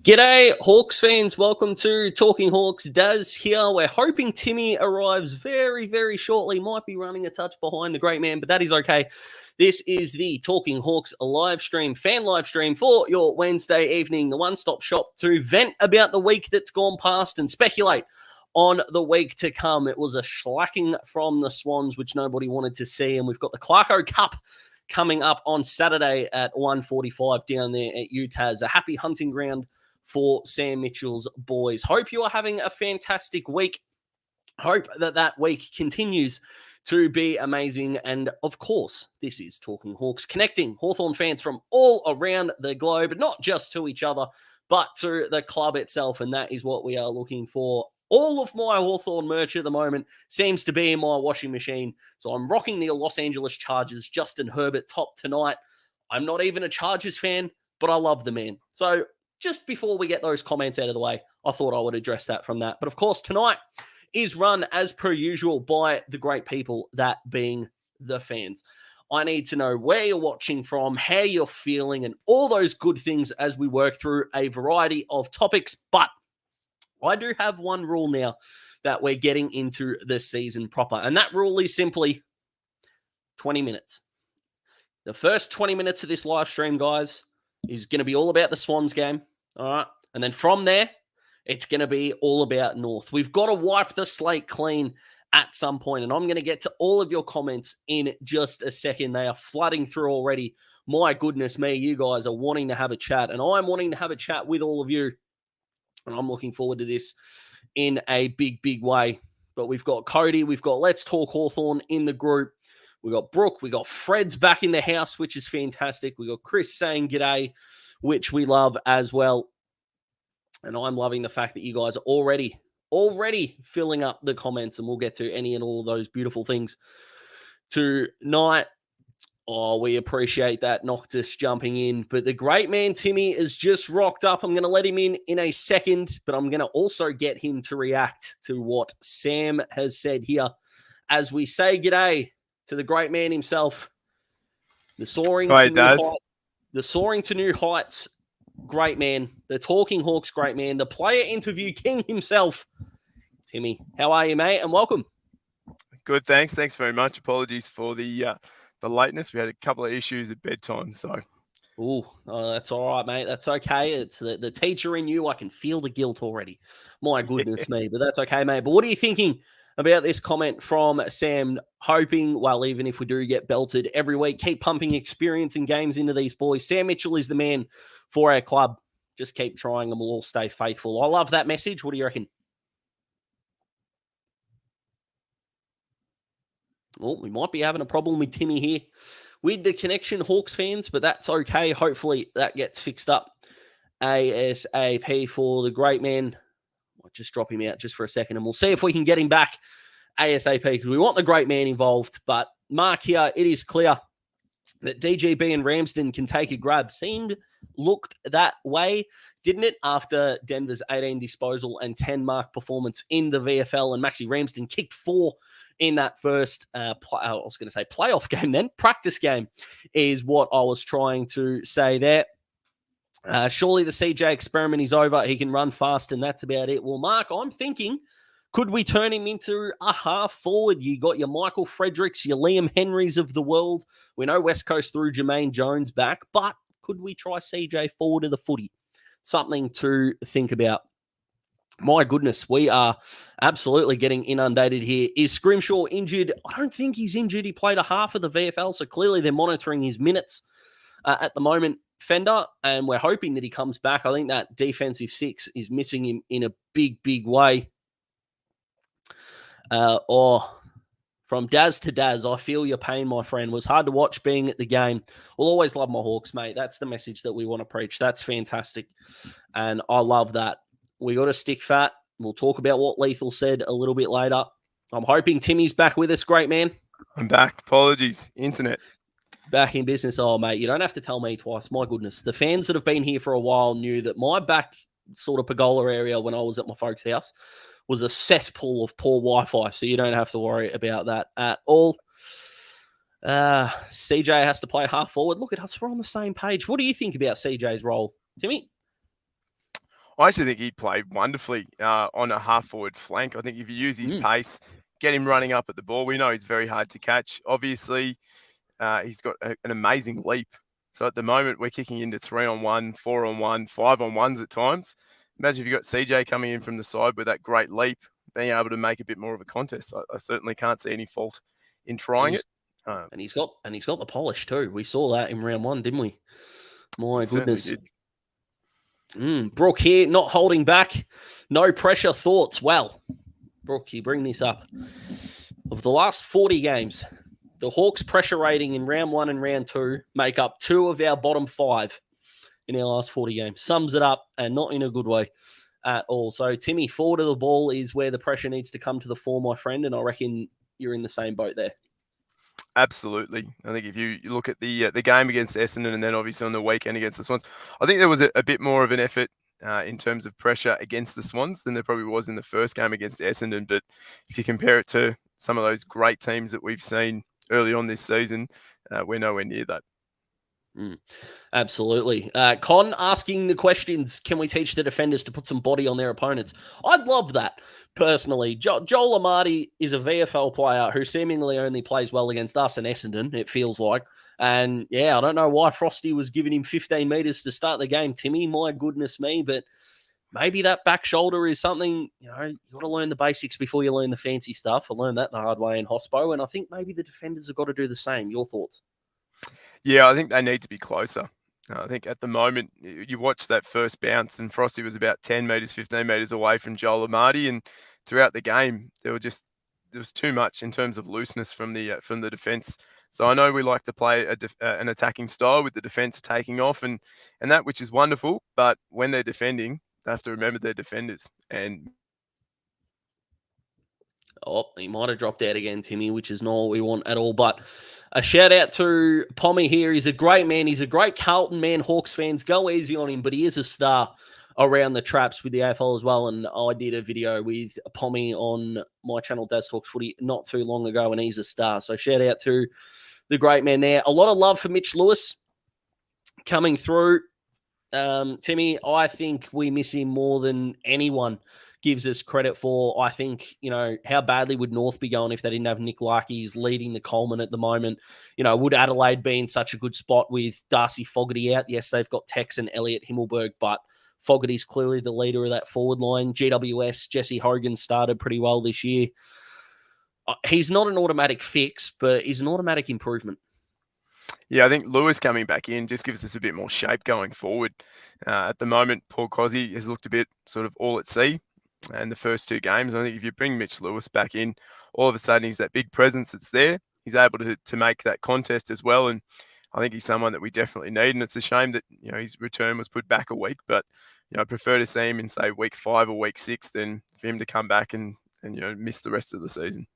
G'day, Hawks fans. Welcome to Talking Hawks. Daz here. We're hoping Timmy arrives very, very shortly. Might be running a touch behind the great man, but that is okay. This is the Talking Hawks live stream, fan live stream for your Wednesday evening, the one-stop shop to vent about the week that's gone past and speculate on the week to come. It was a shellacking from the Swans, which nobody wanted to see, and we've got the Clarko Cup coming up on Saturday at 1:45 down there at UTAS, a happy hunting ground for Sam Mitchell's boys. Hope you are having a fantastic week. Hope that week continues to be amazing. And of course, this is Talking Hawks, connecting Hawthorn fans from all around the globe, not just to each other, but to the club itself. And that is what we are looking for. All of my Hawthorn merch at the moment seems to be in my washing machine. So I'm rocking the Los Angeles Chargers, Justin Herbert top tonight. I'm not even a Chargers fan, but I love the man. So just before we get those comments out of the way, I thought I would address that from that. But of course, tonight is run as per usual by the great people, that being the fans. I need to know where you're watching from, how you're feeling, and all those good things as we work through a variety of topics. But I do have one rule now that we're getting into the season proper. And that rule is simply 20 minutes. The first 20 minutes of this live stream, guys, is going to be all about the Swans game. All right. And then from there, it's going to be all about North. We've got to wipe the slate clean at some point, and I'm going to get to all of your comments in just a second. They are flooding through already. My goodness me, you guys are wanting to have a chat, and I'm wanting to have a chat with all of you, and I'm looking forward to this in a big, big way. But we've got Cody, we've got Let's Talk Hawthorn in the group. We got Brooke, we got Fred's back in the house, which is fantastic. We got Chris saying g'day, which we love as well. And I'm loving the fact that you guys are already filling up the comments, and we'll get to any and all of those beautiful things tonight. Oh, we appreciate that. Noctis jumping in. But the great man, Timmy, is just rocked up. I'm going to let him in a second, but I'm going to also get him to react to what Sam has said here as we say g'day to the great man himself. The soaring to new heights, great man. The Talking Hawks, great man. The player interview king himself. Timmy, how are you, mate? And welcome. Good, thanks. Thanks very much. Apologies for the lateness. We had a couple of issues at bedtime, so. Oh, that's all right, mate. That's okay. It's the teacher in you. I can feel the guilt already. My goodness me. But that's okay, mate. But what are you thinking about this comment from Sam? Hoping, well, even if we do get belted every week, keep pumping experience and games into these boys. Sam Mitchell is the man for our club. Just keep trying and we'll all stay faithful. I love that message. What do you reckon? Well, we might be having a problem with Timmy here with the connection, Hawks fans, but that's okay. Hopefully that gets fixed up ASAP for the great man. I'll just drop him out just for a second and we'll see if we can get him back ASAP because we want the great man involved. But Mark here, it is clear that DGB and Ramsden can take a grab. Looked that way, didn't it? After Denver's 18 disposal and 10 mark performance in the VFL, and Maxi Ramsden kicked 4 in that first, playoff game then. Practice game is what I was trying to say there. Surely the CJ experiment is over. He can run fast, and that's about it. Well, Mark, I'm thinking, could we turn him into a half forward? You got your Michael Fredericks, your Liam Henrys of the world. We know West Coast threw Jermaine Jones back, but could we try CJ forward of the footy? Something to think about. My goodness, we are absolutely getting inundated here. Is Scrimshaw injured? I don't think he's injured. He played a half of the VFL, so clearly they're monitoring his minutes at the moment. Fender, and we're hoping that he comes back. I think that defensive 6 is missing him in a big, big way. From Daz to Daz, I feel your pain, my friend. It was hard to watch being at the game. We'll always love my Hawks, mate. That's the message that we want to preach. That's fantastic. And I love that. We got to stick fat. We'll talk about what Lethal said a little bit later. I'm hoping Timmy's back with us. Great, man. I'm back. Apologies. Internet. Back in business. Oh, mate, you don't have to tell me twice. My goodness. The fans that have been here for a while knew that my back sort of pergola area when I was at my folks' house was a cesspool of poor Wi-Fi, so you don't have to worry about that at all. CJ has to play half forward. Look at us. We're on the same page. What do you think about CJ's role, Timmy? I actually think he played wonderfully on a half-forward flank. I think if you use his pace, get him running up at the ball, we know he's very hard to catch. Obviously, he's got an amazing leap. So at the moment, we're kicking into 3-on-1, 4-on-1, 5-on-1s at times. Imagine if you've got CJ coming in from the side with that great leap, being able to make a bit more of a contest. I certainly can't see any fault in trying it. And he's got the polish too. We saw that in round 1, didn't we? My goodness. Did. Brooke here, not holding back. No pressure thoughts. Well, Brooke, you bring this up. Of the last 40 games, the Hawks' pressure rating in round 1 and round 2 make up 2 of our bottom 5 in our last 40 games. Sums it up, and not in a good way at all. So, Timmy, forward of the ball is where the pressure needs to come to the fore, my friend, and I reckon you're in the same boat there. Absolutely. I think if you look at the game against Essendon and then obviously on the weekend against the Swans, I think there was a bit more of an effort in terms of pressure against the Swans than there probably was in the first game against Essendon. But if you compare it to some of those great teams that we've seen early on this season, we're nowhere near that. Absolutely. Con asking the questions, can we teach the defenders to put some body on their opponents? I'd love that, personally. Joel Amati is a VFL player who seemingly only plays well against us and Essendon, it feels like. And, yeah, I don't know why Frosty was giving him 15 metres to start the game, Timmy. My goodness me, but maybe that back shoulder is something, you got to learn the basics before you learn the fancy stuff. I learned that the hard way in Hospo, and I think maybe the defenders have got to do the same. Your thoughts? Yeah, I think they need to be closer. I think at the moment, you watch that first bounce and Frosty was about 10 metres, 15 metres away from Joel Amati, and throughout the game, there was too much in terms of looseness from the defence. So I know we like to play an attacking style with the defence taking off and that, which is wonderful, but when they're defending, they have to remember they're defenders. And he might have dropped out again, Timmy, which is not what we want at all. But a shout out to Pommy here. He's a great man. He's a great Carlton man. Hawks fans, go easy on him, but he is a star around the traps with the AFL as well. And I did a video with Pommy on my channel, Daz Talks Footy, not too long ago, and he's a star. So shout out to the great man there. A lot of love for Mitch Lewis coming through. Timmy, I think we miss him more than anyone gives us credit for. I think, how badly would North be going if they didn't have Nick Larkey? He's leading the Coleman at the moment. Would Adelaide be in such a good spot with Darcy Fogarty out? Yes, they've got Tex and Elliot Himmelberg, but Fogarty's clearly the leader of that forward line. GWS, Jesse Hogan started pretty well this year. He's not an automatic fix, but he's an automatic improvement. Yeah, I think Lewis coming back in just gives us a bit more shape going forward. At the moment, Paul Cozzi has looked a bit sort of all at sea in the first 2 games. I think if you bring Mitch Lewis back in, all of a sudden he's that big presence that's there. He's able to make that contest as well. And I think he's someone that we definitely need. And it's a shame that, his return was put back a week. But, I prefer to see him in, say, week 5 or week 6 than for him to come back and miss the rest of the season.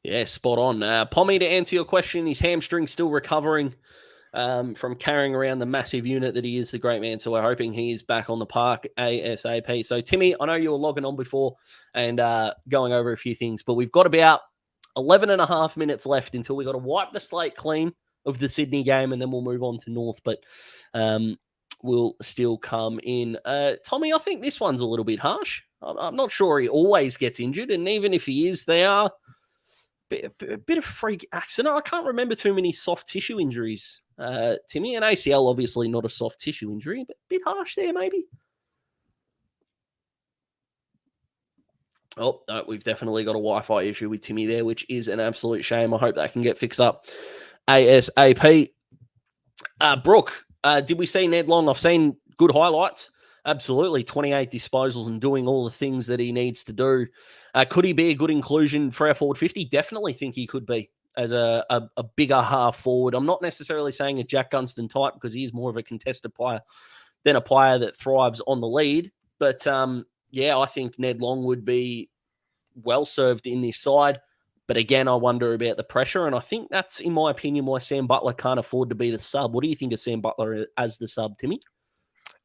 Yeah, spot on. Pommy, to answer your question, his hamstring still recovering from carrying around the massive unit that he is, the great man. So we're hoping he is back on the park ASAP. So, Timmy, I know you were logging on before and going over a few things, but we've got about 11 and a half minutes left until we got to wipe the slate clean of the Sydney game, and then we'll move on to North. But will still come in. Tommy, I think this one's a little bit harsh. I'm not sure he always gets injured, and even if he is, they are a bit of freak accident. I can't remember too many soft tissue injuries, Timmy. An ACL, obviously not a soft tissue injury, but a bit harsh there, maybe. Oh, no, we've definitely got a Wi-Fi issue with Timmy there, which is an absolute shame. I hope that can get fixed up ASAP. Brooke, did we see Ned Long? I've seen good highlights. Absolutely, 28 disposals and doing all the things that he needs to do. Could he be a good inclusion for our forward 50? Definitely think he could be as a bigger half forward. I'm not necessarily saying a Jack Gunston type because he's more of a contested player than a player that thrives on the lead. But, yeah, I think Ned Long would be well-served in this side. But again, I wonder about the pressure. And I think that's, in my opinion, why Sam Butler can't afford to be the sub. What do you think of Sam Butler as the sub, Timmy?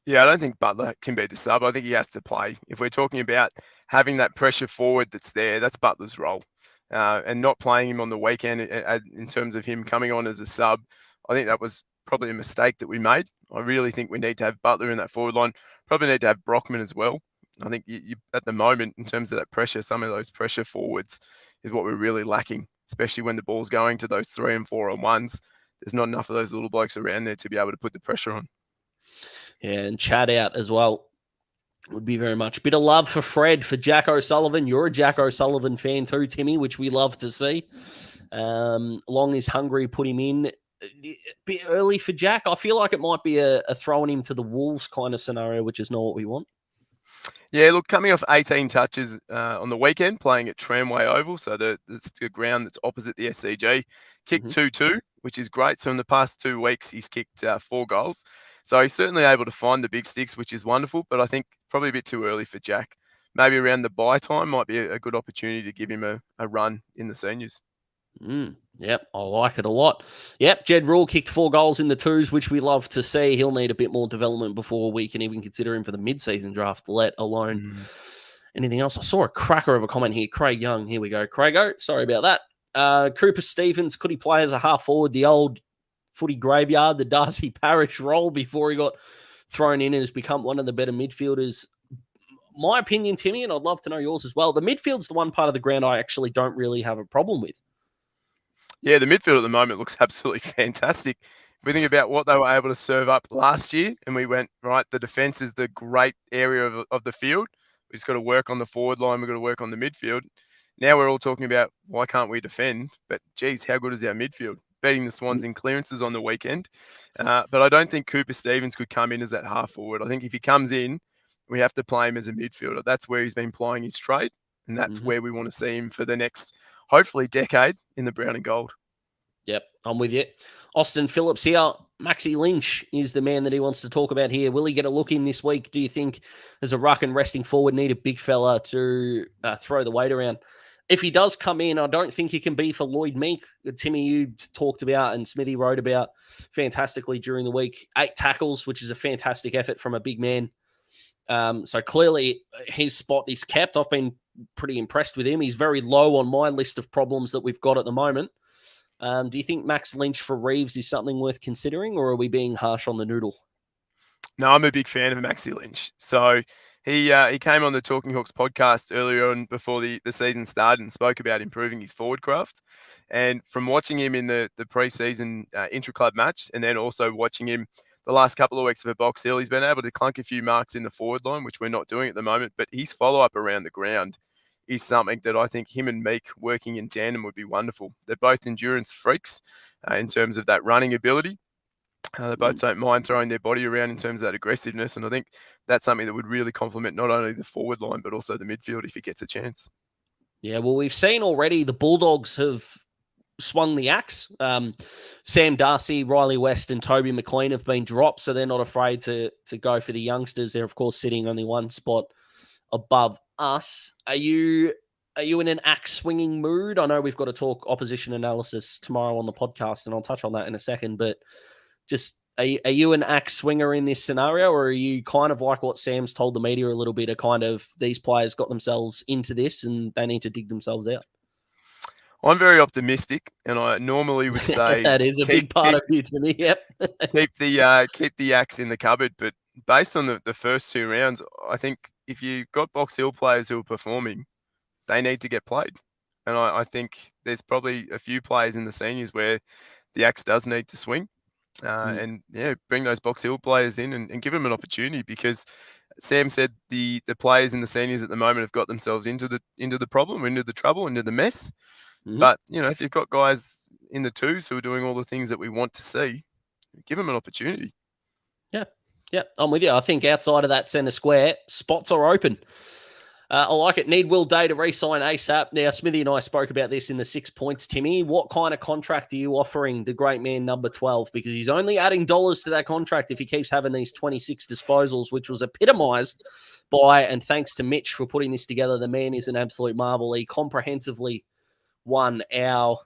Yeah, I don't think Butler can be the sub. I think he has to play. If we're talking about having that pressure forward that's there, that's Butler's role. And not playing him on the weekend in terms of him coming on as a sub, I think that was probably a mistake that we made. I really think we need to have Butler in that forward line. Probably need to have Brockman as well. I think you at the moment, in terms of that pressure, some of those pressure forwards is what we're really lacking, especially when the ball's going to those 3 and 4 on ones. There's not enough of those little blokes around there to be able to put the pressure on. Yeah, and Chad out as well would be very much. Bit of love for Fred, for Jack O'Sullivan. You're a Jack O'Sullivan fan too, Timmy, which we love to see. Long is hungry, put him in. A bit early for Jack. I feel like it might be a throwing him to the wolves kind of scenario, which is not what we want. Yeah, look, coming off 18 touches on the weekend, playing at Tramway Oval, so it's the ground that's opposite the SCG. Kicked 2-2, which is great. So in the past 2 weeks, he's kicked 4 goals. So he's certainly able to find the big sticks, which is wonderful, but I think probably a bit too early for Jack. Maybe around the bye time might be a good opportunity to give him a run in the seniors. Yep, I like it a lot. Yep, Jed Rule kicked 4 goals in the twos, which we love to see. He'll need a bit more development before we can even consider him for the mid-season draft, let alone anything else. I saw a cracker of a comment here. Craig Young, here we go. Craigo, sorry about that. Cooper Stevens, could he play as a half forward, the old footy graveyard, the Darcy Parish role before he got thrown in and has become one of the better midfielders? My opinion, Timmy, and I'd love to know yours as well. The midfield's the one part of the ground I actually don't really have a problem with. Yeah, the midfield at the moment looks absolutely fantastic. If we think about what they were able to serve up last year, and we went, right, the defence is the great area of the field. We've just got to work on the forward line. We've got to work on the midfield. Now we're all talking about why can't we defend? But, geez, how good is our midfield? Beating the Swans in clearances on the weekend. But I don't think Cooper Stevens could come in as that half forward. I think if he comes in, we have to play him as a midfielder. That's where he's been plying his trade, and that's where we want to see him for the next, hopefully, decade in the brown and gold. Yep, I'm with you. Austin Phillips here. Maxi Lynch is the man that he wants to talk about here. Will he get a look in this week? Do you think as a ruck and resting forward need a big fella to throw the weight around? If he does come in, I don't think he can be for Lloyd Meek. Timmy, you talked about and Smithy wrote about fantastically during the week. 8 tackles, which is a fantastic effort from a big man. So clearly his spot is kept. I've been pretty impressed with him. He's very low on my list of problems that we've got at the moment. Do you think Max Lynch for Reeves is something worth considering, or are we being harsh on the noodle? No, I'm a big fan of Maxi Lynch. So he came on the Talking Hawks podcast earlier on before the season started and spoke about improving his forward craft. And from watching him in the pre-season intra-club match, and then also watching him the last couple of weeks of a Box Hill, he's been able to clunk a few marks in the forward line, which we're not doing at the moment. But his follow-up around the ground is something that I think him and Meek working in tandem would be wonderful. They're both endurance freaks in terms of that running ability. They both don't mind throwing their body around in terms of that aggressiveness. And I think that's something that would really complement not only the forward line, but also the midfield if he gets a chance. Yeah, well, we've seen already the Bulldogs have swung the axe. Sam Darcy, Riley West and Toby McLean have been dropped, so they're not afraid to go for the youngsters. They're, of course, sitting only one spot above us. Are you in an axe swinging mood? I know we've got to talk opposition analysis tomorrow on the podcast, and I'll touch on that in a second, but just are you an axe swinger in this scenario, or are you kind of like what Sam's told the media a little bit, of kind of these players got themselves into this and they need to dig themselves out? I'm very optimistic, and I normally would say that is a big part of you to me. Yep. keep the axe in the cupboard. But based on the first 2 rounds, I think if you've got Box Hill players who are performing, they need to get played. And I think there's probably a few players in the seniors where the axe does need to swing. And bring those Box Hill players in and give them an opportunity, because Sam said the players in the seniors at the moment have got themselves into the problem, into the trouble, into the mess. But if you've got guys in the twos who are doing all the things that we want to see, give them an opportunity. Yeah, I'm with you. I think outside of that centre square, spots are open. I like it. Need Will Day to re-sign ASAP. Now, Smithy and I spoke about this in the 6 points, Timmy. What kind of contract are you offering the great man number 12? Because he's only adding dollars to that contract if he keeps having these 26 disposals, which was epitomised by, and thanks to Mitch for putting this together, the man is an absolute marvel. He comprehensively won our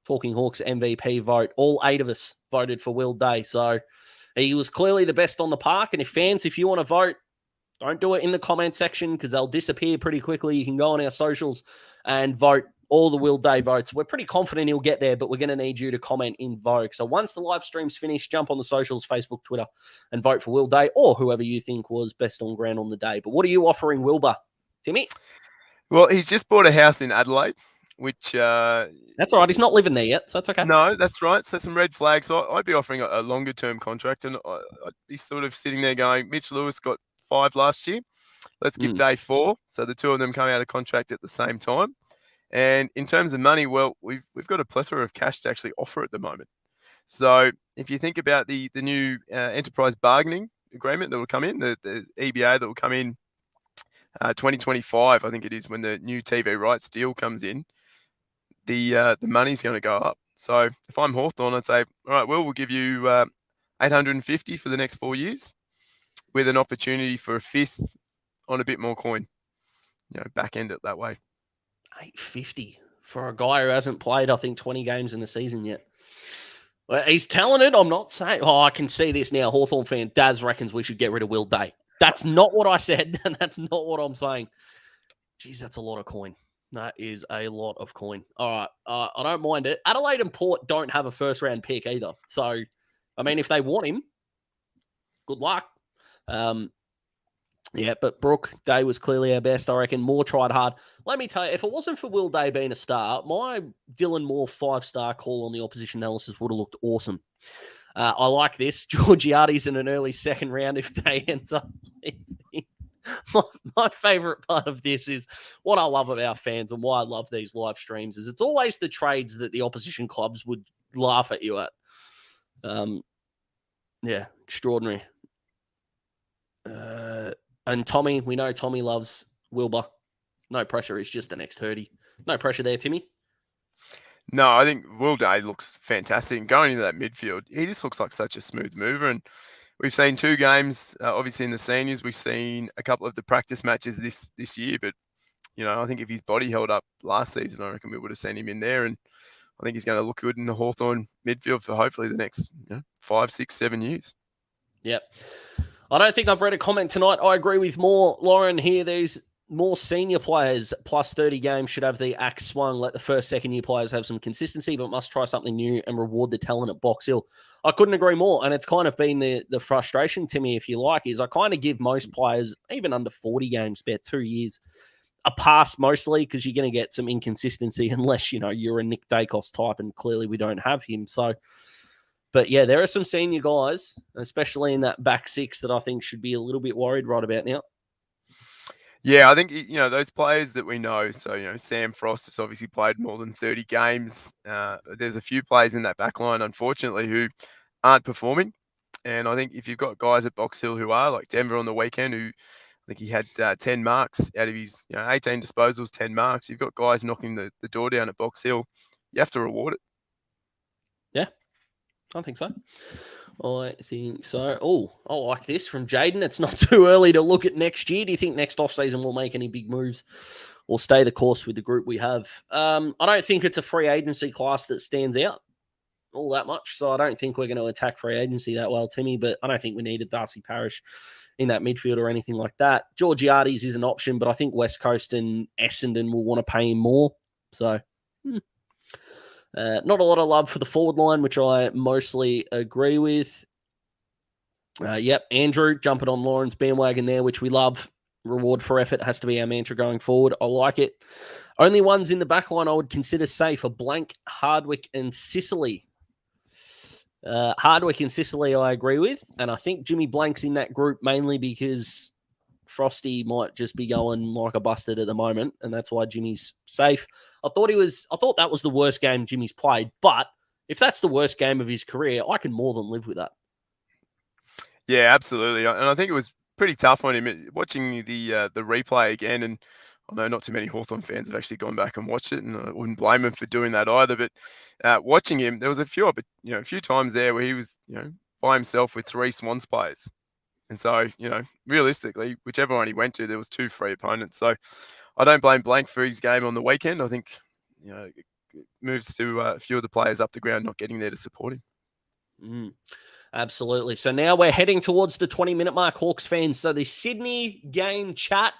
Talking Hawks MVP vote. All 8 of us voted for Will Day. So he was clearly the best on the park. And if you want to vote, don't do it in the comment section because they'll disappear pretty quickly. You can go on our socials and vote all the Will Day votes. We're pretty confident he'll get there, but we're going to need you to comment in vote. So once the live stream's finished, jump on the socials, Facebook, Twitter, and vote for Will Day or whoever you think was best on ground on the day. But what are you offering Wilbur, Timmy? Well, he's just bought a house in Adelaide, which... that's all right. He's not living there yet, so that's okay. No, that's right. So some red flags. So I'd be offering a longer-term contract, and I'd be sort of sitting there going, Mitch Lewis got 5 last year. Let's give Day 4. So the two of them come out of contract at the same time. And in terms of money, well, we've got a plethora of cash to actually offer at the moment. So if you think about the new enterprise bargaining agreement that will come in, the EBA that will come in 2025, I think it is, when the new TV rights deal comes in, the money's going to go up. So if I'm Hawthorn, I'd say, all right, well, we'll give you 850 for the next 4 years with an opportunity for a fifth on a bit more coin, back end it that way. 850 for a guy who hasn't played, I think, 20 games in the season yet. Well, he's talented. I'm not saying, I can see this now. Hawthorn fan Daz reckons we should get rid of Will Day. That's not what I said, and that's not what I'm saying. Jeez, that's a lot of coin. That is a lot of coin. All right. I don't mind it. Adelaide and Port don't have a first-round pick either. So, I mean, if they want him, good luck. Yeah, but Brooke Day was clearly our best. I reckon Moore tried hard. Let me tell you, if it wasn't for Will Day being a star, my Dylan Moore 5-star call on the opposition analysis would have looked awesome. I like this. Georgiades in an early second round if Day ends up leaving. My favourite part of this is what I love about fans and why I love these live streams is it's always the trades that the opposition clubs would laugh at you at. Yeah, extraordinary. And Tommy, we know Tommy loves Wilbur. No pressure. He's just the next 30. No pressure there, Timmy. No, I think Will Day looks fantastic. And going into that midfield, he just looks like such a smooth mover. And we've seen 2 games, obviously in the seniors. We've seen a couple of the practice matches this year. But, I think if his body held up last season, I reckon we would have seen him in there. And I think he's going to look good in the Hawthorn midfield for hopefully the next 5, 6, 7 years. Yep. I don't think I've read a comment tonight. I agree with more. Lauren here, there's more senior players plus 30 games should have the axe swung. Let the first, second year players have some consistency, but must try something new and reward the talent at Box Hill. I couldn't agree more. And it's kind of been the frustration to me, if you like, is I kind of give most players, even under 40 games, about 2 years, a pass mostly because you're going to get some inconsistency unless, you're a Nick Dacos type, and clearly we don't have him. So, but yeah, there are some senior guys, especially in that back 6, that I think should be a little bit worried right about now. Yeah, I think, those players that we know, so, Sam Frost has obviously played more than 30 games. There's a few players in that back line, unfortunately, who aren't performing. And I think if you've got guys at Box Hill who are, like Denver on the weekend, who I think he had 10 marks out of his 18 disposals, 10 marks. You've got guys knocking the door down at Box Hill. You have to reward it. Yeah, I think so. I think so. Oh, I like this from Jaden. It's not too early to look at next year. Do you think next offseason we'll make any big moves or stay the course with the group we have? I don't think it's a free agency class that stands out all that much. So I don't think we're going to attack free agency that well, Timmy, but I don't think we need a Darcy Parish in that midfield or anything like that. Georgiades is an option, but I think West Coast and Essendon will want to pay him more. So, not a lot of love for the forward line, which I mostly agree with. Yep, Andrew jumping on Lauren's bandwagon there, which we love. Reward for effort has to be our mantra going forward. I like it. Only ones in the back line I would consider safe are Blank, Hardwick, and Sicily. Hardwick and Sicily I agree with, and I think Jimmy Blank's in that group mainly because Frosty might just be going like a busted at the moment, and that's why Jimmy's safe. I thought that was the worst game Jimmy's played, but if that's the worst game of his career, I can more than live with that. Yeah, absolutely. And I think it was pretty tough on him watching the replay again. And I know not too many Hawthorn fans have actually gone back and watched it, and I wouldn't blame him for doing that either. But watching him, there was a few times there where he was, by himself with 3 Swans players. And so, realistically, whichever one he went to, there was 2 free opponents. So I don't blame Blank for his game on the weekend. I think, it moves to a few of the players up the ground not getting there to support him. Absolutely. So now we're heading towards the 20-minute mark, Hawks fans. So the Sydney game chat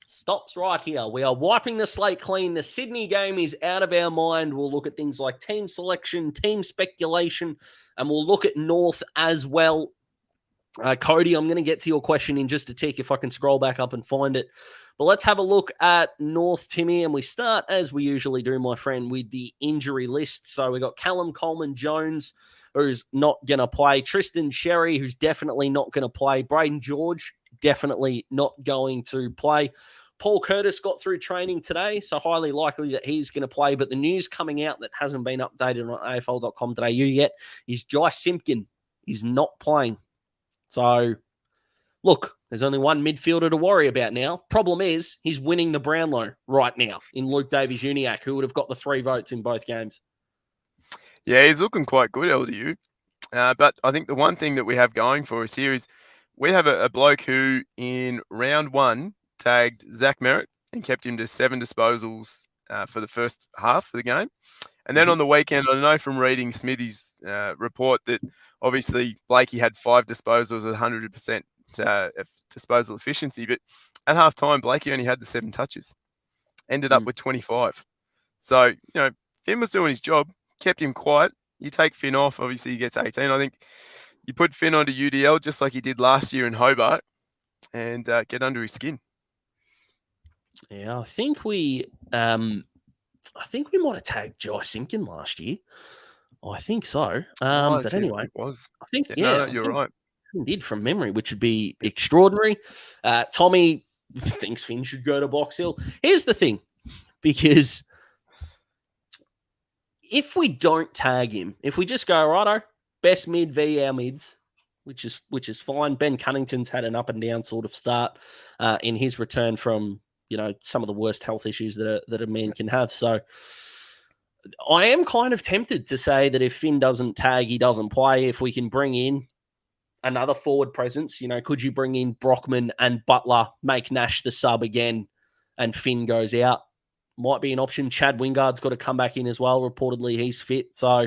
stops right here. We are wiping the slate clean. The Sydney game is out of our mind. We'll look at things like team selection, team speculation, and we'll look at North as well. Cody, I'm going to get to your question in just a tick if I can scroll back up and find it. But let's have a look at North, Timmy, and we start, as we usually do, my friend, with the injury list. So we got Callum Coleman-Jones, who's not going to play. Tristan Sherry, who's definitely not going to play. Braden George, definitely not going to play. Paul Curtis got through training today, so highly likely that he's going to play. But the news coming out that hasn't been updated on afl.com.au yet is Jai Simpkin is not playing. So, look, there's only one midfielder to worry about now. Problem is, he's winning the Brownlow right now in Luke Davies-Uniacke, who would have got the 3 votes in both games. Yeah, he's looking quite good, LDU. But I think the one thing that we have going for us here is we have a bloke who in round 1 tagged Zach Merritt and kept him to 7 disposals for the first half of the game. And then on the weekend, I know from reading Smithy's report that obviously Blakey had 5 disposals at 100% disposal efficiency. But at halftime, Blakey only had the 7 touches, ended up with 25. So, Finn was doing his job, kept him quiet. You take Finn off, obviously he gets 18. I think you put Finn onto UDL just like he did last year in Hobart and get under his skin. Yeah, I think we might have tagged Jai Simpkin last year. I think so. But anyway, it was. I think you're right. He did from memory, which would be extraordinary. Tommy thinks Finn should go to Box Hill. Here's the thing, because if we don't tag him, if we just go, righto, best mid v our mids, which is fine. Ben Cunnington's had an up and down sort of start in his return from some of the worst health issues that a man can have. So I am kind of tempted to say that if Finn doesn't tag, he doesn't play. If we can bring in another forward presence, could you bring in Brockman and Butler, make Nash the sub again, and Finn goes out? Might be an option. Chad Wingard's got to come back in as well. Reportedly, he's fit. So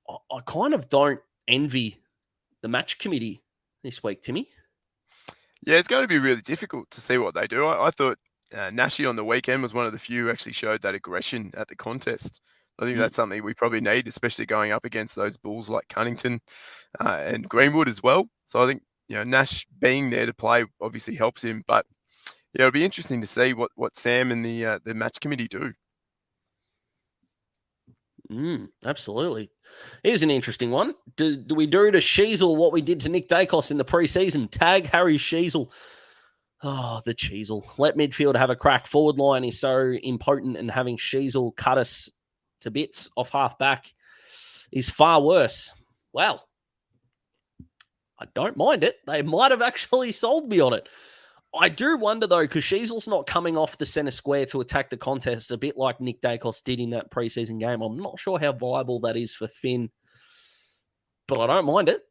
I kind of don't envy the match committee this week, Timmy. Yeah, it's going to be really difficult to see what they do. I thought Nashi on the weekend was one of the few who actually showed that aggression at the contest. I think that's something we probably need, especially going up against those Bulls like Cunnington and Greenwood as well. So I think Nash being there to play obviously helps him. But yeah, it'll be interesting to see what Sam and the match committee do. Absolutely. Here's an interesting one. Do we do to Sheasel what we did to Nick Dacos in the preseason? Tag Harry Sheasel. Oh, the Sheasel. Let midfield have a crack. Forward line is so impotent, and having Sheasel cut us to bits off half back is far worse. Well, I don't mind it. They might have actually sold me on it. I do wonder, though, because Sheasel's not coming off the centre square to attack the contest, a bit like Nick Dacos did in that preseason game. I'm not sure how viable that is for Finn, but I don't mind it.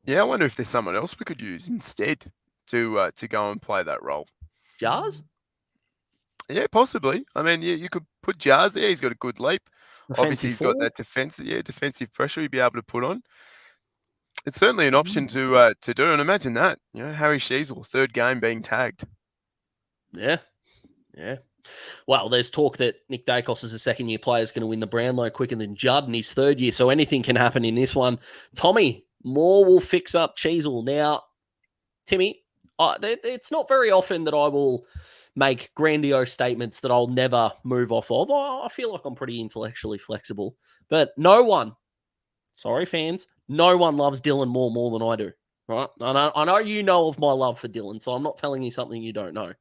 Yeah, I wonder if there's someone else we could use instead to go and play that role. Jars? Yeah, possibly. I mean, you could put Jars there. He's got a good leap. Obviously, he's got that defensive pressure he'd be able to put on. It's certainly an option to do, and imagine that, Harry Sheasel, 3rd game being tagged. Yeah. Well, there's talk that Nick Dacos as a second-year player is going to win the Brownlow quicker than Judd in his 3rd year, so anything can happen in this one. Tommy, Moore will fix up Sheasel. Now, Timmy, it's not very often that I will make grandiose statements that I'll never move off of. I feel like I'm pretty intellectually flexible, but no one, sorry fans, no one loves Dylan Moore more than I do, right? I know you know of my love for Dylan, so I'm not telling you something you don't know.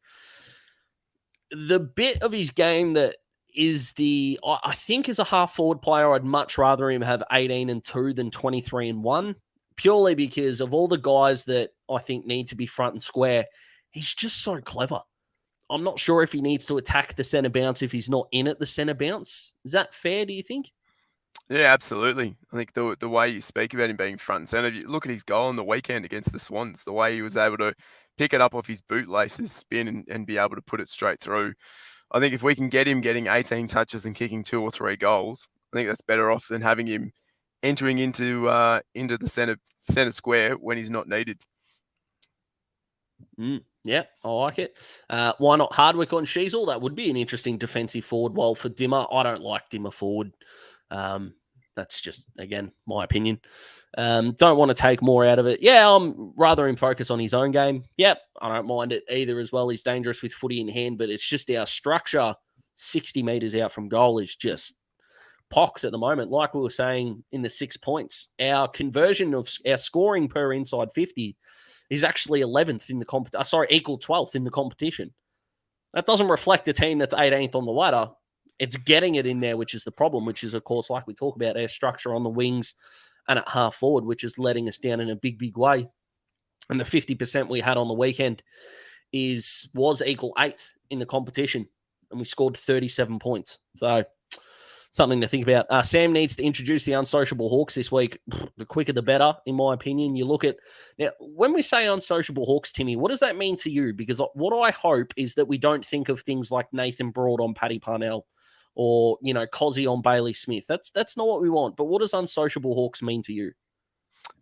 The bit of his game that is I think as a half-forward player, I'd much rather him have 18-2 than 23-1, purely because of all the guys that I think need to be front and square. He's just so clever. I'm not sure if he needs to attack the centre bounce if he's not in at the centre bounce. Is that fair, do you think? Yeah, absolutely. I think the way you speak about him being front and centre, you look at his goal on the weekend against the Swans, the way he was able to pick it up off his bootlaces, spin, and be able to put it straight through. I think if we can get him getting 18 touches and kicking 2 or 3 goals, I think that's better off than having him entering into the centre square when he's not needed. Yeah, I like it. Why not Hardwick on Sheasel? That would be an interesting defensive forward. While for Dimmer, I don't like Dimmer forward. That's just, again, my opinion. Don't want to take more out of it. Yeah, I'm rather in focus on his own game. Yep, I don't mind it either as well. He's dangerous with footy in hand, but it's just our structure 60 metres out from goal is just pox at the moment. Like we were saying in the 6 points, our conversion of our scoring per inside 50 is actually 11th in the competition. Equal 12th in the competition. That doesn't reflect a team that's 18th on the ladder. It's getting it in there, which is the problem, which is, of course, like we talk about, our structure on the wings and at half forward, which is letting us down in a big, big way. And the 50% we had on the weekend was equal 8th in the competition, and we scored 37 points. So something to think about. Sam needs to introduce the unsociable Hawks this week. The quicker the better, in my opinion. You look at now, when we say unsociable Hawks, Timmy, what does that mean to you? Because what I hope is that we don't think of things like Nathan Broad on Paddy Parnell or, Cozzy on Bailey Smith. That's not what we want. But what does unsociable Hawks mean to you?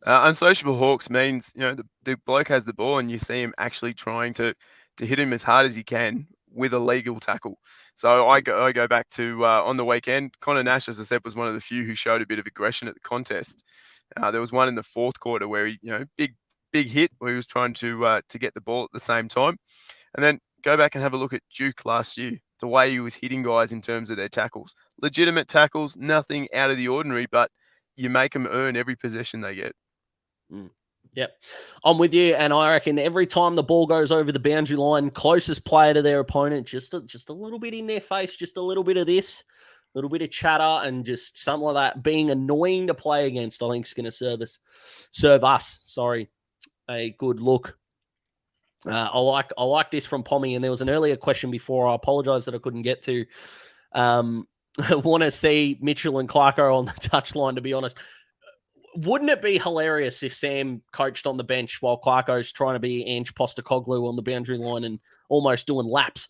Unsociable Hawks means, the bloke has the ball and you see him actually trying to hit him as hard as he can with a legal tackle. So I go back to on the weekend, Connor Nash, as I said, was one of the few who showed a bit of aggression at the contest. There was one in the fourth quarter where he, big hit where he was trying to get the ball at the same time. And then go back and have a look at Duke last year, the way he was hitting guys in terms of their tackles. Legitimate tackles, nothing out of the ordinary, but you make them earn every possession they get. Yep, I'm with you, and I reckon every time the ball goes over the boundary line, closest player to their opponent, just a little bit in their face, just a little bit of this, a little bit of chatter, and just something like that, being annoying to play against, I think is going to serve us. A good look. I like this from Pommy, and there was an earlier question before. I apologize that I couldn't get to. I want to see Mitchell and Clarko on the touchline, to be honest. Wouldn't it be hilarious if Sam coached on the bench while Clarko's trying to be Ange Postecoglou on the boundary line and almost doing laps?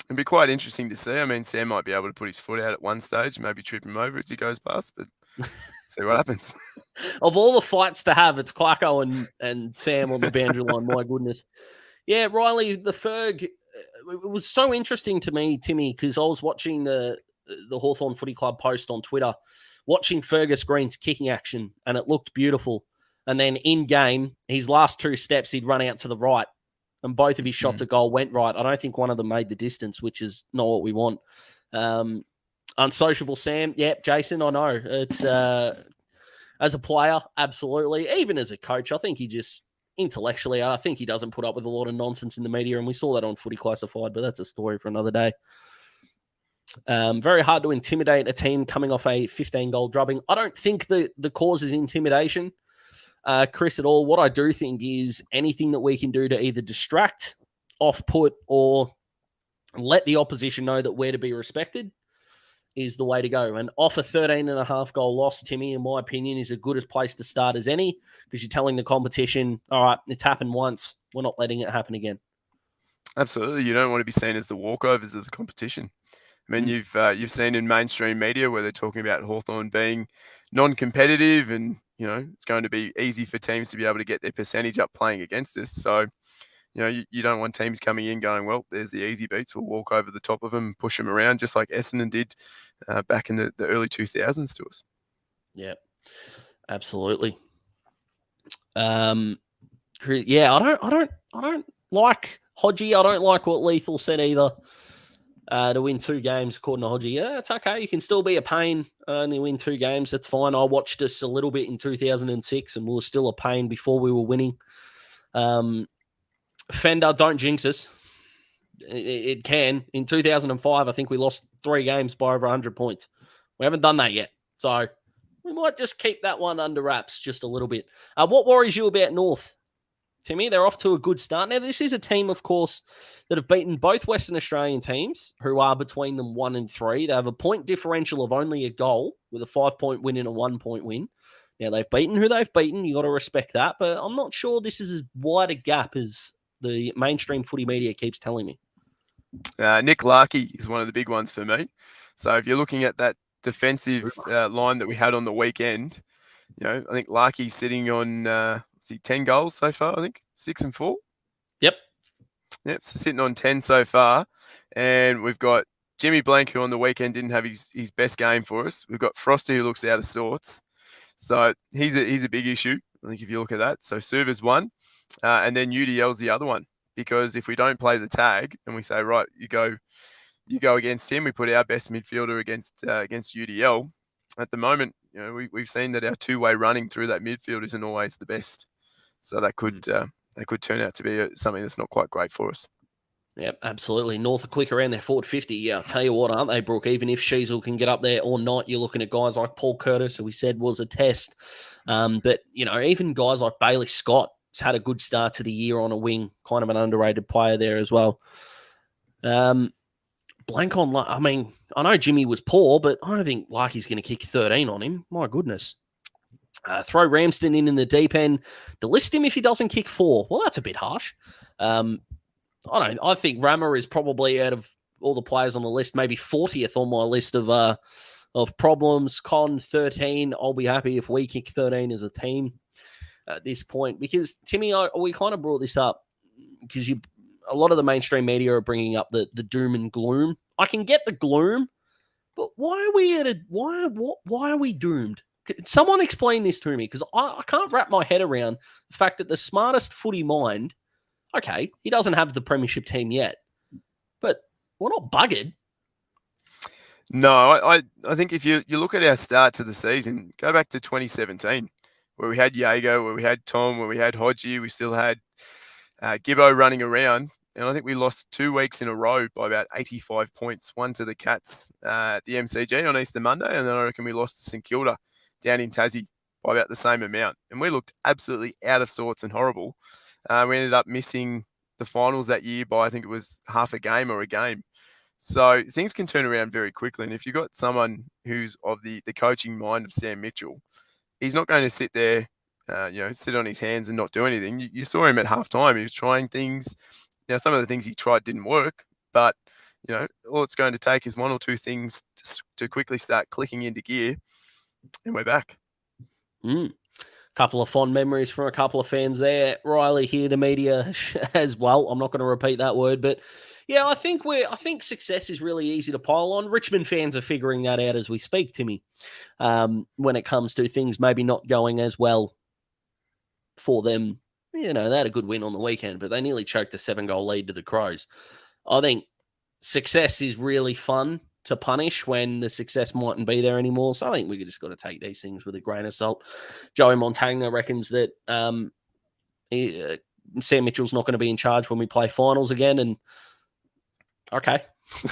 It'd be quite interesting to see. I mean, Sam might be able to put his foot out at one stage, maybe trip him over as he goes past, but see what happens. Of all the fights to have, it's Clarko and Sam on the boundary line. My goodness. Yeah, Riley, the Ferg, it was so interesting to me, Timmy, because I was watching the Hawthorn Footy Club post on Twitter, watching Fergus Green's kicking action, and it looked beautiful. And then in game, his last two steps, he'd run out to the right, and both of his shots at goal went right. I don't think one of them made the distance, which is not what we want. Unsociable Sam, yep, Jason, I know. It's as a player, absolutely. Even as a coach, I think he just intellectually, I think he doesn't put up with a lot of nonsense in the media, and we saw that on Footy Classified, but that's a story for another day. Very hard to intimidate a team coming off a 15-goal drubbing. I don't think the cause is intimidation, Chris, at all. What I do think is anything that we can do to either distract, off-put, or let the opposition know that we're to be respected is the way to go. And off a 13.5-goal loss, Timmy, in my opinion, is as good a place to start as any, because you're telling the competition, all right, it's happened once. We're not letting it happen again. Absolutely. You don't want to be seen as the walkovers of the competition. I mean, you've seen in mainstream media where they're talking about Hawthorn being non-competitive and, it's going to be easy for teams to be able to get their percentage up playing against us. So, you don't want teams coming in going, well, there's the easy beats. We'll walk over the top of them, push them around just like Essendon did back in the early 2000s to us. Yeah, absolutely. Yeah, I don't like Hodgie. I don't like what Lethal said either. To win 2 games, according to Hodgie. Yeah, it's okay. You can still be a pain. Only win 2 games. That's fine. I watched us a little bit in 2006, and we were still a pain before we were winning. Fender, don't jinx us. It can. In 2005, I think we lost 3 games by over 100 points. We haven't done that yet. So we might just keep that one under wraps just a little bit. What worries you about North, Timmy? They're off to a good start. Now, this is a team, of course, that have beaten both Western Australian teams, who are between them 1 and 3. They have a point differential of only a goal, with a 5-point win and a 1-point win. Now, they've beaten who they've beaten. You got to respect that. But I'm not sure this is as wide a gap as the mainstream footy media keeps telling me. Nick Larkey is one of the big ones for me. So if you're looking at that defensive line that we had on the weekend, I think Larkey's sitting on 10 goals so far, I think, 6 and 4. Yep. Yep, so sitting on 10 so far. And we've got Jimmy Blank, who on the weekend didn't have his best game for us. We've got Frosty, who looks out of sorts. So he's a big issue, I think, if you look at that. So Suva's one, and then UDL's the other one. Because if we don't play the tag and we say, right, you go against him, we put our best midfielder against UDL. At the moment, we've seen that our two-way running through that midfield isn't always the best. So that could turn out to be something that's not quite great for us. Yep, absolutely. North are quick around their forward 50. Yeah, I'll tell you what, aren't they, Brooke? Even if Sheasel can get up there or not, you're looking at guys like Paul Curtis, who we said was a test. But, even guys like Bailey Scott has had a good start to the year on a wing, kind of an underrated player there as well. Blank on, I mean, I know Jimmy was poor, but I don't think Larky's going to kick 13 on him. My goodness. Throw Ramsden in the deep end. Delist him if he doesn't kick 4. Well, that's a bit harsh. I think Rammer is probably, out of all the players on the list, maybe 40th on my list of problems. Con 13. I'll be happy if we kick 13 as a team at this point, because Timmy, we kind of brought this up because a lot of the mainstream media are bringing up the doom and gloom. I can get the gloom, but why are we doomed? Could someone explain this to me? Because I can't wrap my head around the fact that the smartest footy mind, okay, he doesn't have the premiership team yet, but we're not buggered. No, I think if you look at our start to the season, go back to 2017, where we had Jago, where we had Tom, where we had Hodgie, we still had Gibbo running around. And I think we lost 2 weeks in a row by about 85 points. One to the Cats at the MCG on Easter Monday, and then I reckon we lost to St Kilda down in Tassie by about the same amount. And we looked absolutely out of sorts and horrible. We ended up missing the finals that year by, I think it was half a game or a game. So things can turn around very quickly. And if you've got someone who's of the coaching mind of Sam Mitchell, he's not going to sit there, sit on his hands and not do anything. You saw him at halftime. He was trying things. Now, some of the things he tried didn't work, but, all it's going to take is 1 or 2 things to quickly start clicking into gear, and we're back. Couple of fond memories from a couple of fans there. Riley here, the media as well. I'm not going to repeat that word, but yeah, I think success is really easy to pile on. Richmond fans are figuring that out as we speak, Timmy, when it comes to things maybe not going as well for them. They had a good win on the weekend, but they nearly choked a 7-goal lead to the Crows. I think success is really fun to punish when the success mightn't be there anymore. So I think we just got to take these things with a grain of salt. Joey Montagna reckons that Sam Mitchell's not going to be in charge when we play finals again. And okay,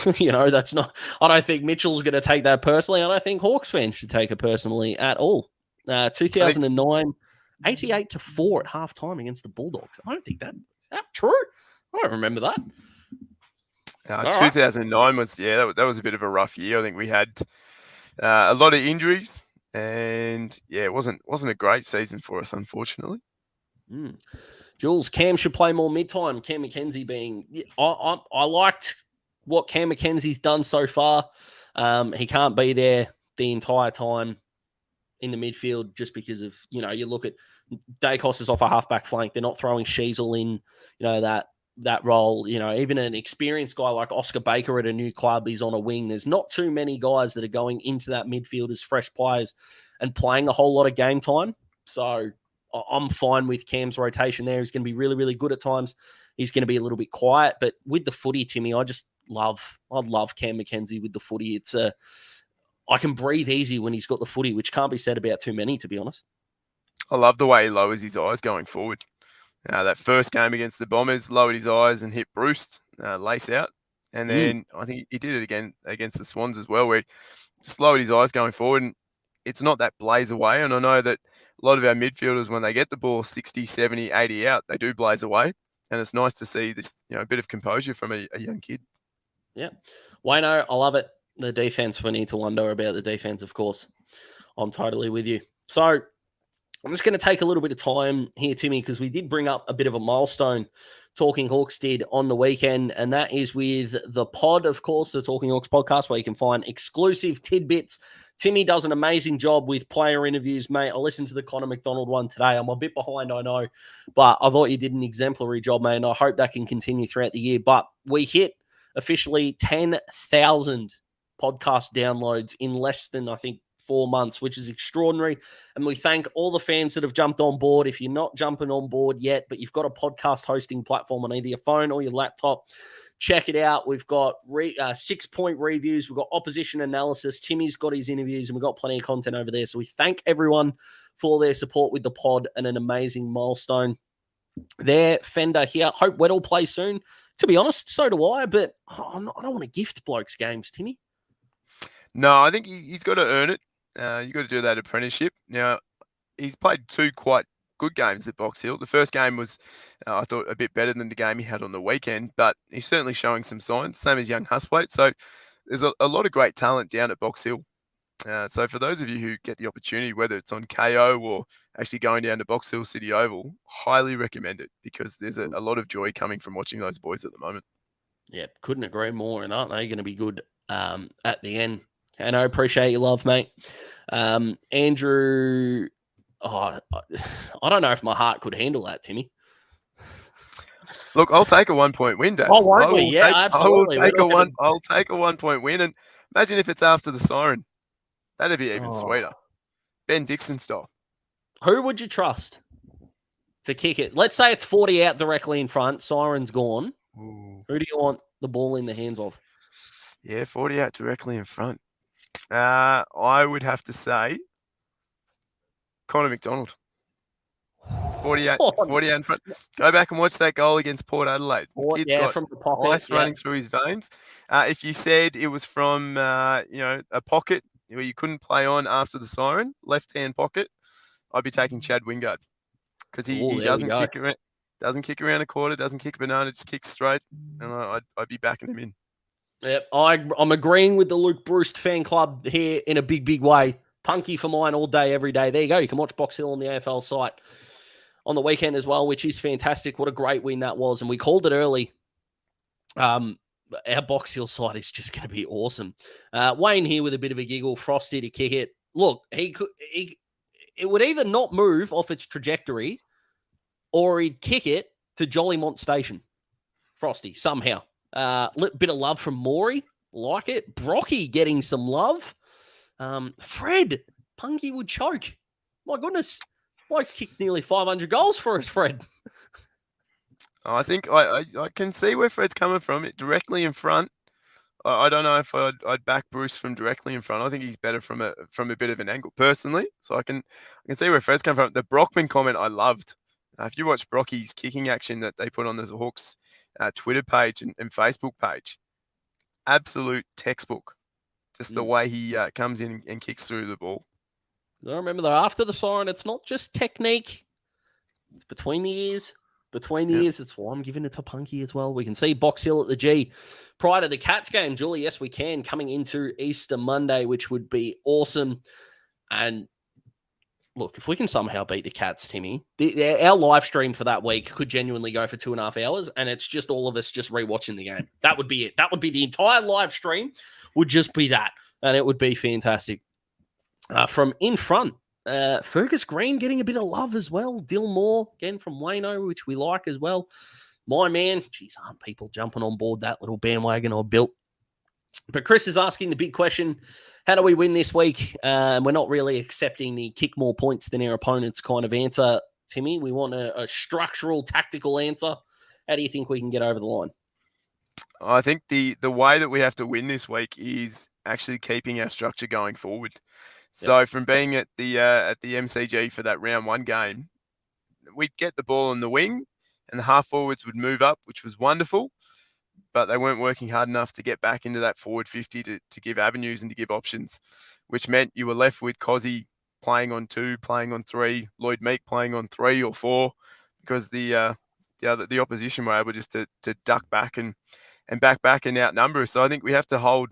that's not, I don't think Mitchell's going to take that personally. I don't think Hawks fans should take it personally at all. 2009, 88-4 at halftime against the Bulldogs. I don't think that's true. I don't remember that. 2009 was, that was a bit of a rough year. I think we had a lot of injuries, and it wasn't a great season for us, unfortunately. Jules, Cam should play more mid-time. Cam McKenzie being, I liked what Cam McKenzie's done so far. He can't be there the entire time in the midfield just because of, you look at Dacos is off a halfback flank. They're not throwing Sheasel in, that role. Even an experienced guy like Oscar Baker at a new club is on a wing. There's not too many guys that are going into that midfield as fresh players and playing a whole lot of game time. So I'm fine with Cam's rotation there. He's going to be really, really good at times. He's going to be a little bit quiet, but with the footy, Timmy, I love Cam McKenzie with the footy. It's I can breathe easy when he's got the footy, which can't be said about too many, to be honest. I love the way he lowers his eyes going forward. That first game against the Bombers, lowered his eyes and hit Bruce, lace out. And then I think he did it again against the Swans as well, where he just lowered his eyes going forward. And it's not that blaze away. And I know that a lot of our midfielders, when they get the ball 60, 70, 80 out, they do blaze away. And it's nice to see this, a bit of composure from a young kid. Yeah. Wayno, I love it. The defense, we need to wonder about the defense, of course. I'm totally with you. So I'm just going to take a little bit of time here, Timmy, because we did bring up a bit of a milestone Talking Hawks did on the weekend, and that is with the pod, of course, the Talking Hawks podcast, where you can find exclusive tidbits, Timmy does an amazing job with player interviews, mate. I listened to the Connor McDonald one today. I'm a bit behind, I know, but I thought you did an exemplary job, mate, and I hope that can continue throughout the year. But we hit officially 10,000 podcast downloads in less than, I think, 4 months, which is extraordinary. And we thank all the fans that have jumped on board. If you're not jumping on board yet, but you've got a podcast hosting platform on either your phone or your laptop, check it out. We've got 6-point reviews. We've got opposition analysis. Timmy's got his interviews, and we've got plenty of content over there. So we thank everyone for their support with the pod and an amazing milestone there. Fender here. Hope Weddle plays soon. To be honest, so do I, but I don't want to gift blokes games, Timmy. No, I think he's got to earn it. You've got to do that apprenticeship. Now, he's played 2 quite good games at Box Hill. The first game was, I thought, a bit better than the game he had on the weekend, but he's certainly showing some signs, same as young Huswaite. So there's a lot of great talent down at Box Hill. So for those of you who get the opportunity, whether it's on KO or actually going down to Box Hill City Oval, highly recommend it because there's a lot of joy coming from watching those boys at the moment. Yeah, couldn't agree more. And aren't they going to be good at the end? And I appreciate your love, mate. Andrew, I don't know if my heart could handle that, Timmy. Look, I'll take a 1-point win, Daz. Oh, won't we? Yeah, absolutely. I'll take a 1-point win. And imagine if it's after the siren. That'd be even sweeter. Ben Dixon style. Who would you trust to kick it? Let's say it's 40 out directly in front. Siren's gone. Ooh. Who do you want the ball in the hands of? Yeah, 40 out directly in front. I would have to say Connor McDonald. 48 in front. Go back and watch that goal against Port Adelaide. Kid's got from the pocket, ice running through his veins. If you said it was from a pocket where you couldn't play on after the siren, left-hand pocket, I'd be taking Chad Wingard because he doesn't kick around, doesn't kick around a quarter, doesn't kick a banana, just kicks straight, and I'd be backing him in. Yep, I'm agreeing with the Luke Bruce fan club here in a big, big way. Punky for mine all day, every day. There you go. You can watch Box Hill on the AFL site on the weekend as well, which is fantastic. What a great win that was. And we called it early. Our Box Hill side is just going to be awesome. Wayne here with a bit of a giggle. Frosty to kick it. Look, it would either not move off its trajectory or he'd kick it to Jollymont Station. Frosty, somehow. Bit of love from Maury. Like it. Brocky getting some love. Fred, Punky would choke. My goodness. I kicked nearly 500 goals for us, Fred. I think I can see where Fred's coming from. It directly in front. I don't know if I'd back Bruce from directly in front. I think he's better from a bit of an angle personally. So I can see where Fred's coming from. The Brockman comment I loved. If you watch Brocky's kicking action that they put on the Hawks Twitter page and Facebook page, absolute textbook. Just the way he comes in and kicks through the ball. I remember that after the siren, it's not just technique. It's between the ears. Between the ears. That's why I'm giving it to Punky as well. We can see Box Hill at the G prior to the Cats game. Julie, yes, we can. Coming into Easter Monday, which would be awesome. And look, if we can somehow beat the Cats, Timmy, our live stream for that week could genuinely go for 2.5 hours, and it's just all of us just rewatching the game. That would be it. That would be the entire live stream would just be that, and it would be fantastic. From in front, Fergus Green getting a bit of love as well. Dill Moore, again from Wayno, which we like as well. My man, geez, aren't people jumping on board that little bandwagon I built? But Chris is asking the big question, how do we win this week? We're not really accepting the kick more points than our opponents kind of answer, Timmy. We want a structural, tactical answer. How do you think we can get over the line? I think the way that we have to win this week is actually keeping our structure going forward. So from being at the MCG for that round 1 game, we'd get the ball on the wing and the half forwards would move up, which was wonderful, but they weren't working hard enough to get back into that forward 50 to give avenues and to give options, which meant you were left with Cozzy playing on 2, playing on 3, Lloyd Meek playing on 3 or 4, because the opposition were able just to duck back and back and outnumber us. So I think we have to hold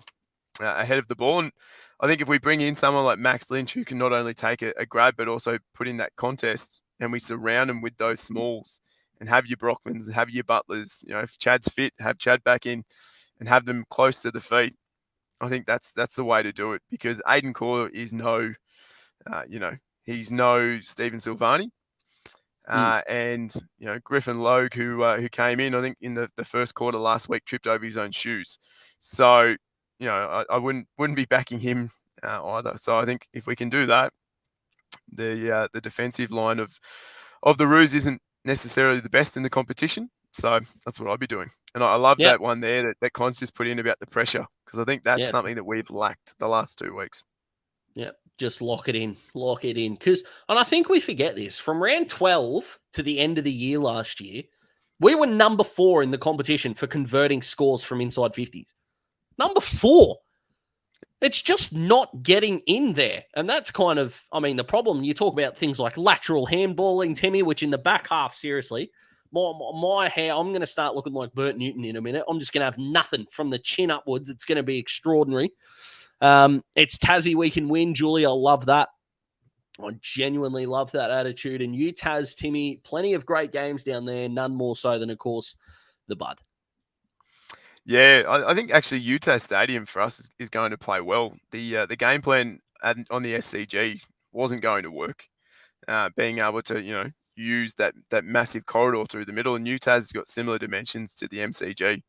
ahead of the ball. And I think if we bring in someone like Max Lynch, who can not only take a grab, but also put in that contest, and we surround him with those smalls and have your Brockmans, have your Butlers, if Chad's fit, have Chad back in and have them close to the feet. I think that's the way to do it, because Aiden Core is no, he's no Stephen Silvani. And Griffin Logue, who came in, I think in the first quarter last week, tripped over his own shoes. So I wouldn't be backing him either. So I think if we can do that, the defensive line of the Roos isn't necessarily the best in the competition. So that's what I'd be doing. And I love that one there that Conch just put in about the pressure, because I think that's something that we've lacked the last 2 weeks. Yeah, just lock it in. And I think we forget this, from round 12 to the end of the year last year, we were number 4 in the competition for converting scores from inside 50s. Number 4. It's just not getting in there. And that's kind of, the problem. You talk about things like lateral handballing, Timmy, which in the back half, seriously, my hair, I'm going to start looking like Bert Newton in a minute. I'm just going to have nothing from the chin upwards. It's going to be extraordinary. It's Tassie we can win, Julie. I love that. I genuinely love that attitude. And you, Taz, Timmy, plenty of great games down there. None more so than, of course, the Bud. Yeah, I think actually Utah Stadium for us is going to play well. The game plan on the SCG wasn't going to work. Being able to use that massive corridor through the middle, and Utah's got similar dimensions to the MCG.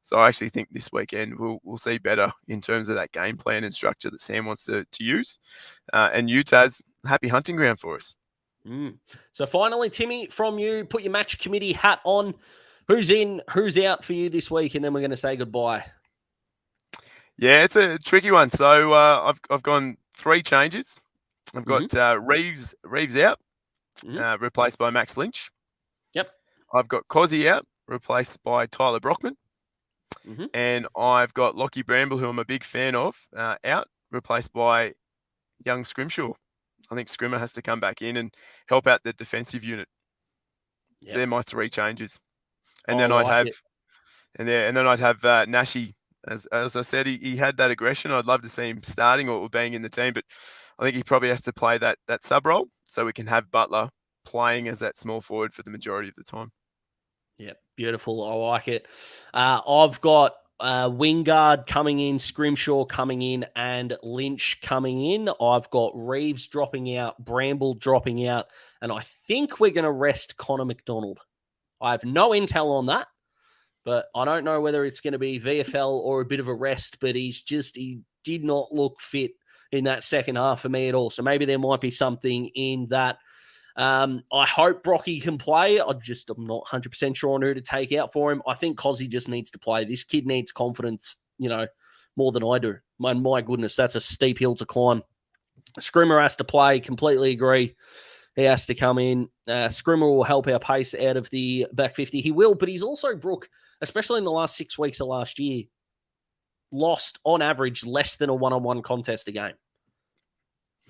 So I actually think this weekend we'll see better in terms of that game plan and structure that Sam wants to use. And Utah's happy hunting ground for us. So finally, Timmy, from you, put your match committee hat on. Who's in, who's out for you this week? And then we're going to say goodbye. Yeah, it's a tricky one. So I've gone 3 changes. I've got Reeves out, replaced by Max Lynch. Yep. I've got Cozzy out, replaced by Tyler Brockman. And I've got Lockie Bramble, who I'm a big fan of, out, replaced by young Scrimshaw. I think Scrimmer has to come back in and help out the defensive unit. Yep. So they're my 3 changes. And then I'd have Nashi. As I said, he had that aggression. I'd love to see him starting or being in the team, but I think he probably has to play that sub role so we can have Butler playing as that small forward for the majority of the time. Yeah, beautiful. I like it. I've got Wingard coming in, Scrimshaw coming in, and Lynch coming in. I've got Reeves dropping out, Bramble dropping out, and I think we're going to rest Connor McDonald. I have no intel on that, but I don't know whether it's going to be VFL or a bit of a rest, but he did not look fit in that second half for me at all. So maybe there might be something in that. I hope Brocky can play. I'm not 100% sure on who to take out for him. I think Cozzy just needs to play. This kid needs confidence, more than I do. My goodness, that's a steep hill to climb. Scrimmer has to play. Completely agree. He has to come in. Scrimmer will help our pace out of the back 50. He will, but he's also, Brooke, especially in the last 6 weeks of last year, lost on average less than a one-on-one contest a game.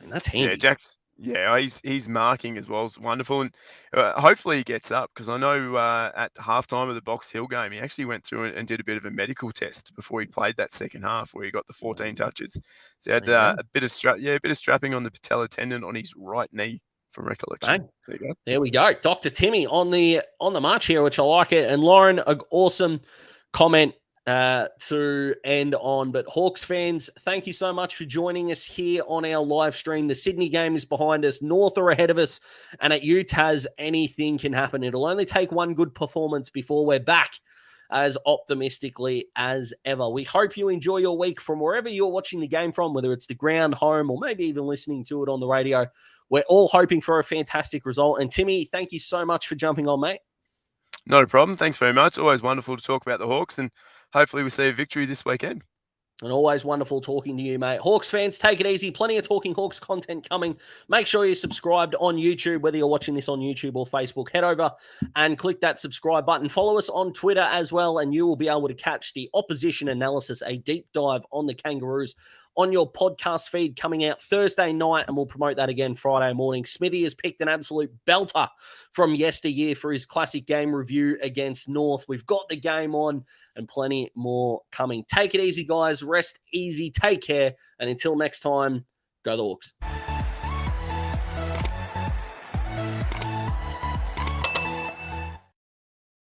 That's handy. Yeah, Jack's. Yeah, he's marking as well. It's wonderful, and hopefully he gets up, because I know at halftime of the Box Hill game, he actually went through and did a bit of a medical test before he played that second half, where he got the 14 touches. So he had a bit of strapping on the patellar tendon on his right knee, from recollection. Bang. There we go. Dr. Timmy on the march here, which I like it. And Lauren, an awesome comment to end on. But Hawks fans, thank you so much for joining us here on our live stream. The Sydney game is behind us. North are ahead of us. And at Utah's, anything can happen. It'll only take one good performance before we're back as optimistically as ever. We hope you enjoy your week from wherever you're watching the game from, whether it's the ground, home, or maybe even listening to it on the radio. We're all hoping for a fantastic result. And Timmy, thank you so much for jumping on, mate. Not a problem. Thanks very much. Always wonderful to talk about the Hawks, and hopefully we see a victory this weekend. And always wonderful talking to you, mate. Hawks fans, take it easy. Plenty of Talking Hawks content coming. Make sure you're subscribed on YouTube, whether you're watching this on YouTube or Facebook. Head over and click that subscribe button. Follow us on Twitter as well, and you will be able to catch the opposition analysis, a deep dive on the Kangaroos, on your podcast feed coming out Thursday night, and we'll promote that again Friday morning. Smithy has picked an absolute belter from yesteryear for his classic game review against North. We've got the game on and plenty more coming. Take it easy, guys. Rest easy. Take care. And until next time, go the Hawks.